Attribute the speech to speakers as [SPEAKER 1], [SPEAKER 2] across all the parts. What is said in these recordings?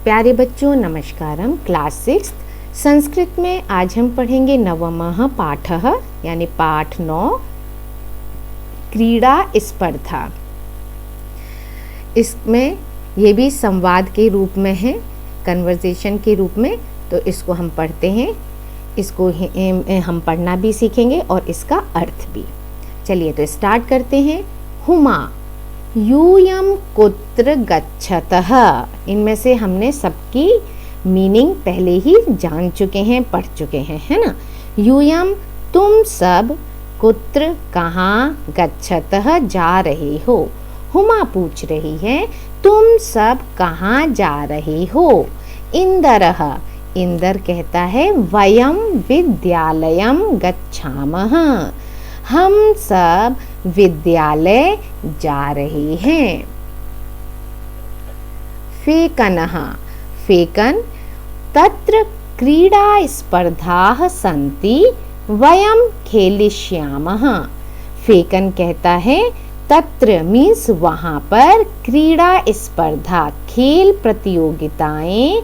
[SPEAKER 1] प्यारे बच्चों नमस्कारम। क्लास 6 संस्कृत में आज हम पढ़ेंगे नवमः पाठः यानी पाठ 9 क्रीड़ा स्पर्धा। इसमें ये भी संवाद के रूप में है, कन्वर्सेशन के रूप में, तो इसको हम पढ़ते हैं। इसको हम पढ़ना भी सीखेंगे और इसका अर्थ भी। चलिए तो स्टार्ट करते हैं। हुमा यूयम कुत्र गच्छतः। इनमें से हमने सबकी मीनिंग पहले ही जान चुके हैं, पढ़ चुके हैं, है ना। यूयम तुम सब, कुत्र कहाँ, गच्छतः जा रहे हो। हुमा पूछ रही है तुम सब कहाँ जा रहे हो। इंदरः, इंदर कहता है वयम विद्यालयम गच्छामः, हम सब विद्यालय जा रहे हैं। फेकनः, फेकन तत्र क्रीडा स्पर्धाः सन्ति वयम खेलिष्यामः। फेकन कहता है तत्र मीन्स वहाँ पर, क्रीड़ा स्पर्धा खेल प्रतियोगिताएं,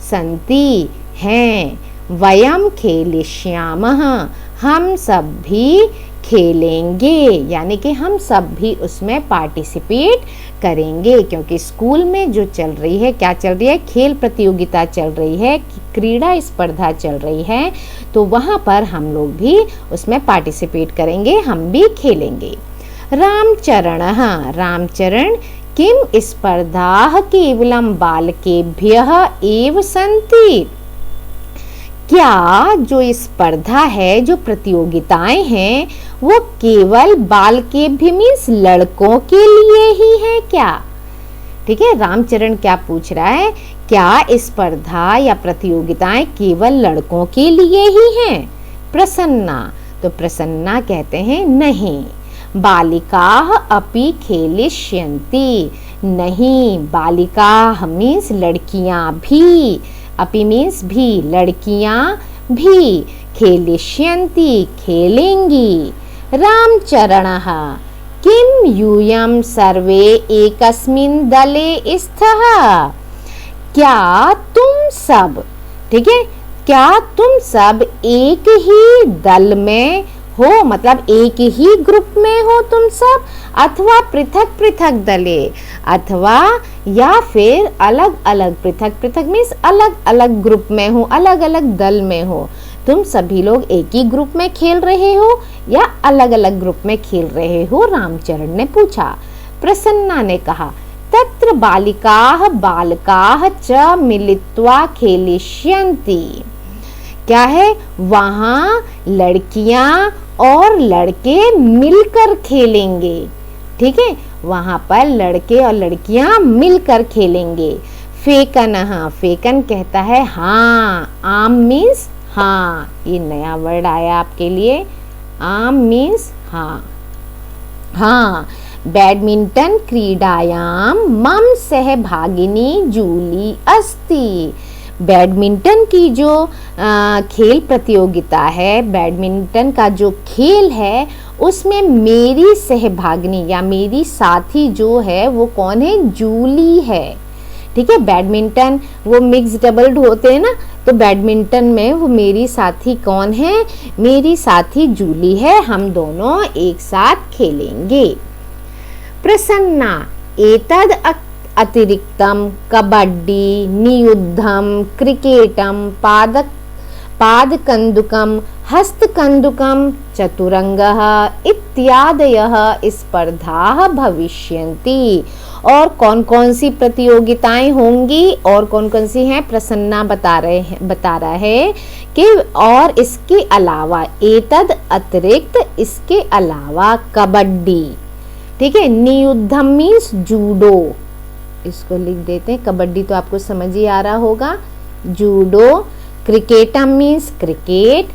[SPEAKER 1] सन्ति हैं, वयम खेलिष्यामः हम सब भी खेलेंगे, यानी कि हम सब भी उसमें पार्टिसिपेट करेंगे। क्योंकि स्कूल में जो चल रही है, क्या चल रही है, खेल प्रतियोगिता चल रही है, क्रीड़ा स्पर्धा चल रही है, तो वहाँ पर हम लोग भी उसमें पार्टिसिपेट करेंगे, हम भी खेलेंगे। रामचरणः, रामचरण किम स्पर्धाः केवलं बालकेभ्यः एव सन्ति। क्या जो स्पर्धा है, जो प्रतियोगिताएं हैं, वो केवल बालकेभ्य मीन्स लड़कों के लिए ही है क्या? ठीक है, रामचरण क्या पूछ रहा है, क्या स्पर्धा या प्रतियोगिताएं केवल लड़कों के लिए ही हैं? प्रसन्ना, तो प्रसन्ना कहते हैं नहीं, बालिकाः अपि खेलिष्यन्ति, नहीं, बालिका मीन्स लड़कियां भी, अपि मीन्स भी, लड़कियां भी, खेलिष्यन्ति खेलेंगी। रामचरणः किम यूयम सर्वे एकस्मिन् दले स्तः। क्या तुम सब, ठीक है, क्या तुम सब एक ही दल में हो, मतलब एक ही ग्रुप में हो तुम सब, अथवा पृथक पृथक दले, अथवा या फिर अलग अलग, पृथक पृथक मीन्स अलग अलग ग्रुप में हो, अलग अलग दल में हो। तुम सभी लोग एक ही ग्रुप में खेल रहे हो या अलग अलग ग्रुप में खेल रहे हो, रामचरण ने पूछा। प्रसन्ना ने कहा तत्र बालिकाः बालकाः च मिलित्वा खेलिष्यन्ति। क्या है, वहाँ लड़कियां और लड़के मिलकर खेलेंगे, ठीक है, वहाँ पर लड़के और लड़कियां मिलकर खेलेंगे। फेकनः, फेकन कहता है हाँ, आम मीन्स हाँ, ये नया वर्ड आया आपके लिए, आम मीन्स हाँ। हाँ, बैडमिंटन क्रीडायां मम सहभागिनी जूली अस्ति। बैडमिंटन की जो खेल प्रतियोगिता है, बैडमिंटन का जो खेल है, उसमें मेरी सहभागिनी या मेरी साथी जो है वो कौन है, जूली है। ठीक है, बैडमिंटन वो मिक्स डबल्ड होते हैं ना, तो बैडमिंटन में वो मेरी साथी कौन है, मेरी साथी जूली है, हम दोनों एक साथ खेलेंगे। प्रसन्ना एतद अतिरिक्तम कबड्डी, नियुद्धम, क्रिकेटम, पादकंदुकम, हस्तकंदुकम, चतुरंगः इत्यादयः स्पर्धाः भविष्यन्ति। और कौन कौन सी प्रतियोगिताएं होंगी और कौन कौन सी हैं, प्रसन्ना बता रहा है कि और इसके अलावा, एतद अतिरिक्त, इसके अलावा कबड्डी, ठीक है, नियुद्धम मीन्स जूडो, इसको लिख देते हैं, कबड्डी तो आपको समझ ही आ रहा होगा, जूडो, क्रिकेटम मीन्स क्रिकेट,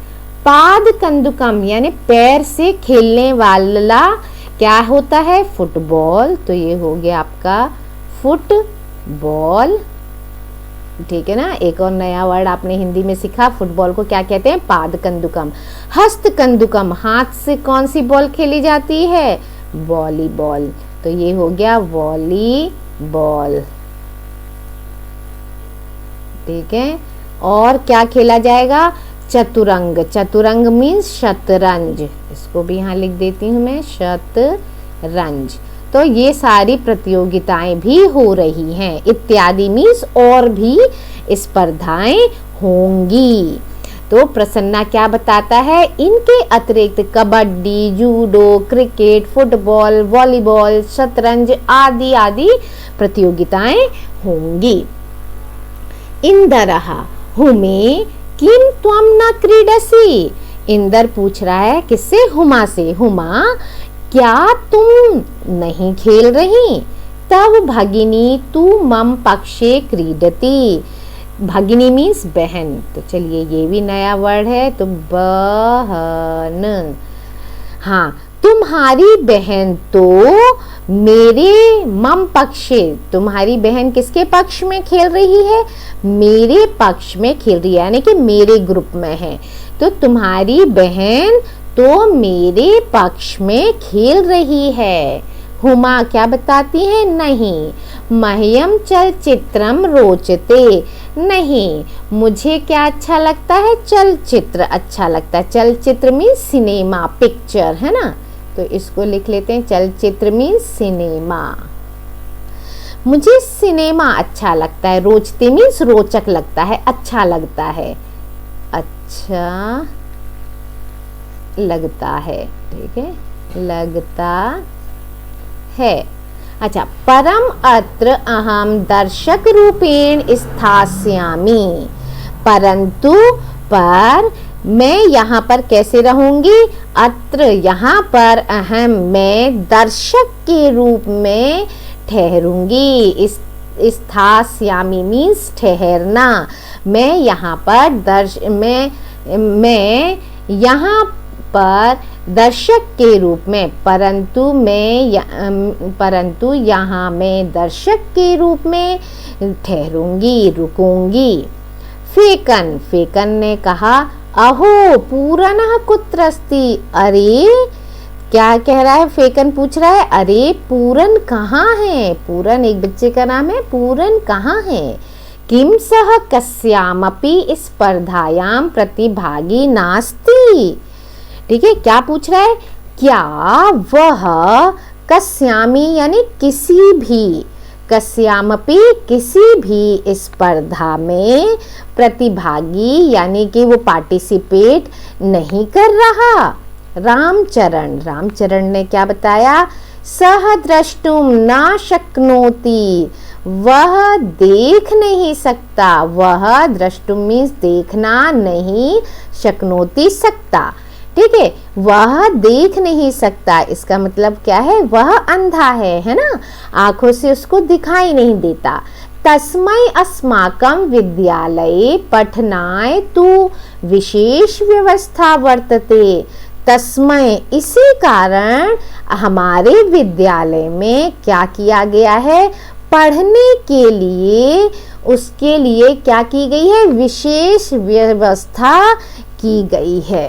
[SPEAKER 1] पाद कंदुकम यानी पैर से खेलने वाला क्या होता है, फुटबॉल, तो ये हो गया आपका फुटबॉल, ठीक है ना। एक और नया वर्ड आपने हिंदी में सीखा, फुटबॉल को क्या कहते हैं, पाद कंदुकम। हस्त कंदुकम, हाथ से कौन सी बॉल खेली जाती है, वॉलीबॉल, तो ये हो गया वॉलीबॉल। ठीक है। और क्या खेला जाएगा? चतुरंग। चतुरंग मीन्स शतरंज, इसको भी यहाँ लिख देती हूँ मैं, शतरंज। तो ये सारी प्रतियोगिताएं भी हो रही हैं। इत्यादि मीन्स और भी स्पर्धाएं होंगी। तो प्रसन्ना क्या बताता है? इनके अतिरिक्त kabaddi, judo, cricket, football, volleyball, शतरंज आदि आदि प्रतियोगिताएं होंगी। इंदरः हुमे किम त्वम न क्रीडसि। इंदर पूछ रहा है किससे? हुमा से। हुमा, क्या तुम नहीं खेल रही? तब भगिनी तू मम पक्षे क्रीडति। भगिनी मीन्स बहन। तो चलिए ये भी नया वर्ड है, तो बहन। हाँ, तुम्हारी बहन तो मेरे मम पक्षे, तुम्हारी बहन किसके पक्ष में खेल रही है? मेरे पक्ष में खेल रही है, यानी कि मेरे ग्रुप में है। तो तुम्हारी बहन तो मेरे पक्ष में खेल रही है। हुमा क्या बताती है? नहीं। मह्यम चलचित्रम रोचते। नहीं, मुझे क्या अच्छा लगता है? चलचित्र अच्छा लगता है। चलचित्र मीन्स सिनेमा, पिक्चर, है ना। तो इसको लिख लेते हैं, चलचित्र मीन्स सिनेमा। मुझे सिनेमा अच्छा लगता है। रोचते मीन्स रोचक लगता है, अच्छा लगता है, अच्छा लगता है, ठीक है, लगता है। अच्छा, परम अत्र अहम दर्शक रूपेण स्थास्यामि। परंतु पर मैं यहाँ पर कैसे रहूंगी? अत्र यहाँ पर अहम मैं दर्शक के रूप में ठहरूंगी। स्थास्यामि मीन्स ठहरना। मैं यहाँ पर मैं यहाँ पर दर्शक के रूप में, परंतु यहाँ मैं दर्शक के रूप में ठहरूंगी, रुकूंगी। फेकन, फेकन ने कहा, अहो पूरनः कुत्र अस्ति। अरे क्या कह रहा है? फेकन पूछ रहा है, अरे पूरन कहाँ है? पूरन एक बच्चे का नाम है। पूरन कहाँ है? किम सह कस्यामपि स्पर्धायां प्रतिभागी नास्ति। ठीक है, क्या पूछ रहा है? क्या वह कस्यामी यानी किसी भी, कस्यामपि किसी भी स्पर्धा में प्रतिभागी यानी कि वो पार्टिसिपेट नहीं कर रहा। रामचरण, रामचरण ने क्या बताया? सह द्रष्टुम न शक्नोति। वह देख नहीं सकता। वह द्रष्टुम मीन्स देखना, नहीं शक्नोति सकता, ठीक है, वह देख नहीं सकता। इसका मतलब क्या है? वह अंधा है ना, आंखों से उसको दिखाई नहीं देता। तस्मै अस्माकं विद्यालये पठनाय तु विशेष व्यवस्था वर्तते। तस्मै इसी कारण हमारे विद्यालय में क्या किया गया है? पढ़ने के लिए, उसके लिए क्या की गई है? विशेष व्यवस्था की गई है,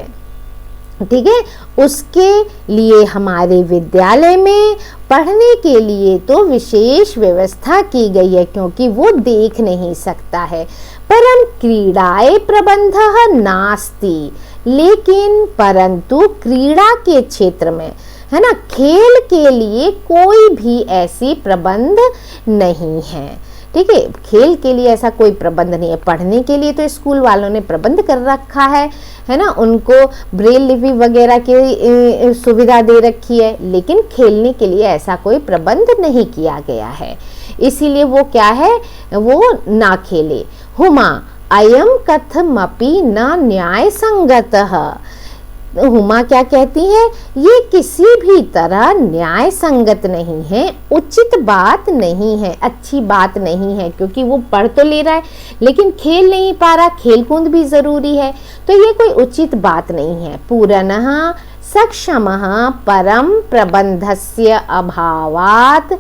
[SPEAKER 1] ठीक है। उसके लिए हमारे विद्यालय में पढ़ने के लिए तो विशेष व्यवस्था की गई है, क्योंकि वो देख नहीं सकता है। परम क्रीड़ाए प्रबंधः नास्ति, लेकिन परंतु क्रीड़ा के क्षेत्र में, है ना, खेल के लिए कोई भी ऐसी प्रबंध नहीं है, ठीक है। खेल के लिए ऐसा कोई प्रबंध नहीं है। पढ़ने के लिए तो स्कूल वालों ने प्रबंध कर रखा है ना, उनको ब्रेल लिपि वगैरह की सुविधा दे रखी है, लेकिन खेलने के लिए ऐसा कोई प्रबंध नहीं किया गया है, इसीलिए वो क्या है, वो ना खेले। हुमा अयम कथमपि न न्याय संगतः। हुमा क्या कहती है? ये किसी भी तरह न्याय संगत नहीं है, उचित बात नहीं है, अच्छी बात नहीं है, क्योंकि वो पढ़ तो ले रहा है लेकिन खेल नहीं पा रहा। खेल कूद भी जरूरी है, तो ये कोई उचित बात नहीं है। पूरनः सक्षमः परम प्रबंधस्य अभावात्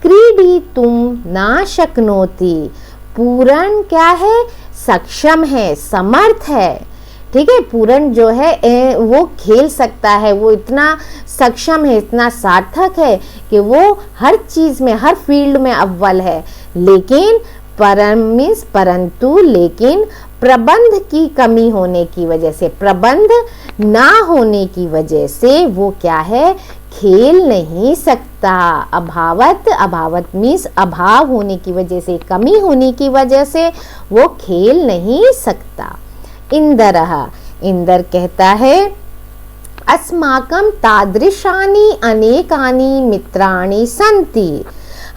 [SPEAKER 1] क्रीडितुं न शक्नोति। पूरन क्या है? सक्षम है, समर्थ है, ठीक है। पूरन जो है वो खेल सकता है, वो इतना सक्षम है, इतना सार्थक है कि वो हर चीज में, हर फील्ड में अव्वल है, लेकिन परम मीन्स परंतु, लेकिन प्रबंध की कमी होने की वजह से, प्रबंध ना होने की वजह से वो क्या है, खेल नहीं सकता। अभावत, अभावत मीन्स अभाव होने की वजह से, कमी होने की वजह से वो खेल नहीं सकता। इंदरः, इंदर कहता है अस्माकं तादृशानि अनेकानि मित्राणि सन्ति,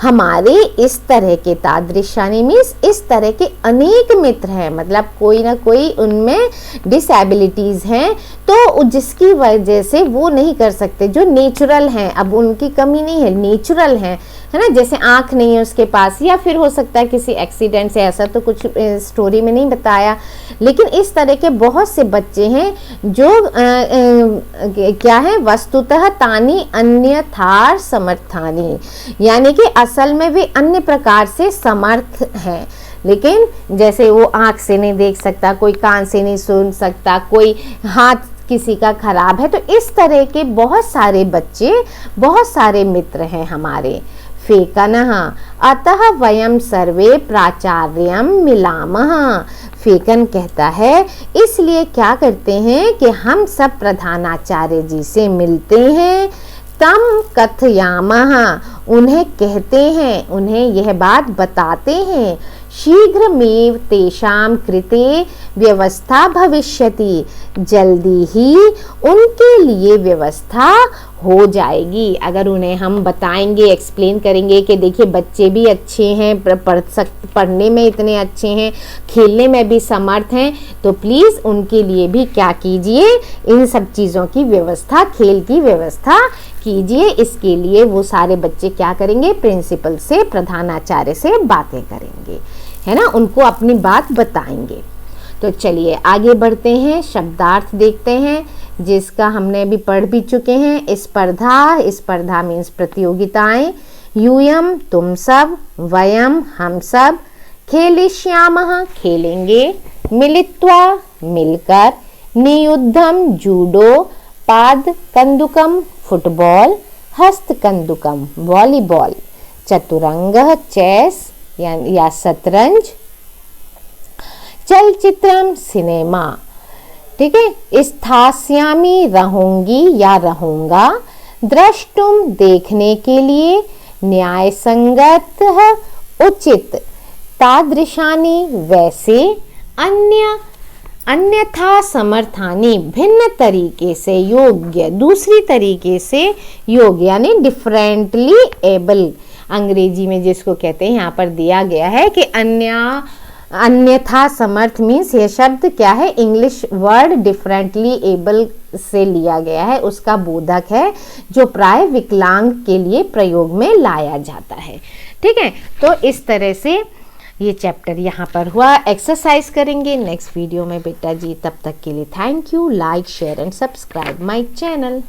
[SPEAKER 1] हमारे इस तरह के, तादृशानि मीन्स इस तरह के अनेक मित्र हैं, मतलब कोई ना कोई उनमें डिसेबिलिटीज़ हैं, तो जिसकी वजह से वो नहीं कर सकते, जो नेचुरल हैं, अब उनकी कमी नहीं है, नेचुरल हैं, है ना, जैसे आँख नहीं है उसके पास, या फिर हो सकता है किसी एक्सीडेंट से, ऐसा तो कुछ स्टोरी में नहीं बताया, लेकिन इस तरह के बहुत से बच्चे हैं जो क्या है, वस्तुतः तानी अन्यथा समर्थानी, यानी कि असल में वे अन्य प्रकार से समर्थ हैं, लेकिन जैसे वो आँख से नहीं देख सकता, कोई कान से नहीं सुन सकता, कोई हाथ किसी का खराब है, तो इस तरह के बहुत सारे बच्चे, बहुत सारे मित्र हैं हमारे। फेकनः, अतः वयं सर्वे प्राचार्यं मिलामः, फेकन कहता है इसलिए क्या करते हैं कि हम सब प्रधानाचार्य जी से मिलते हैं, तम कथयामः, उन्हें कहते हैं, उन्हें यह बात बताते हैं, शीघ्रमेव तेषां कृते व्यवस्था भविष्यति, जल्दी ही उनके लिए व्यवस्था हो जाएगी। अगर उन्हें हम बताएंगे, एक्सप्लेन करेंगे कि देखिए बच्चे भी अच्छे हैं, पढ़ने में इतने अच्छे हैं, खेलने में भी समर्थ हैं, तो प्लीज़ उनके लिए भी क्या कीजिए, इन सब चीज़ों की व्यवस्था, खेल की व्यवस्था कीजिए। इसके लिए वो सारे बच्चे क्या करेंगे, प्रिंसिपल से, प्रधानाचार्य से बातें करेंगे, है ना, उनको अपनी बात बताएंगे। तो चलिए आगे बढ़ते हैं, शब्दार्थ देखते हैं, जिसका हमने अभी पढ़ भी चुके हैं। स्पर्धा, स्पर्धा मीन्स प्रतियोगिताएं, यूयम तुम सब, वयम हम सब, खेलिष्यामः खेलेंगे, मिलित्वा मिलकर, नियुद्धम जूडो, पाद कंदुकम फुटबॉल, हस्त कंदुकम वॉलीबॉल, चतुरंग चेस या शतरंज, चलचित्रम सिनेमा, ठीक है, स्थास्यामि रहूंगी या रहूंगा, द्रष्टुम देखने के लिए, न्याय संगत उचित, तादृशानि वैसे, अन्यथा समर्थानी भिन्न तरीके से योग्य, दूसरी तरीके से योग्य, यानी डिफरेंटली एबल, अंग्रेजी में जिसको कहते हैं, यहाँ पर दिया गया है कि अन्यथा समर्थ मीन्स, ये शब्द क्या है, इंग्लिश वर्ड डिफरेंटली एबल से लिया गया है, उसका बोधक है, जो प्राय विकलांग के लिए प्रयोग में लाया जाता है। ठीक है, तो इस तरह से ये चैप्टर यहाँ पर हुआ। एक्सरसाइज करेंगे नेक्स्ट वीडियो में बेटा जी, तब तक के लिए thank you. Like share and subscribe my channel.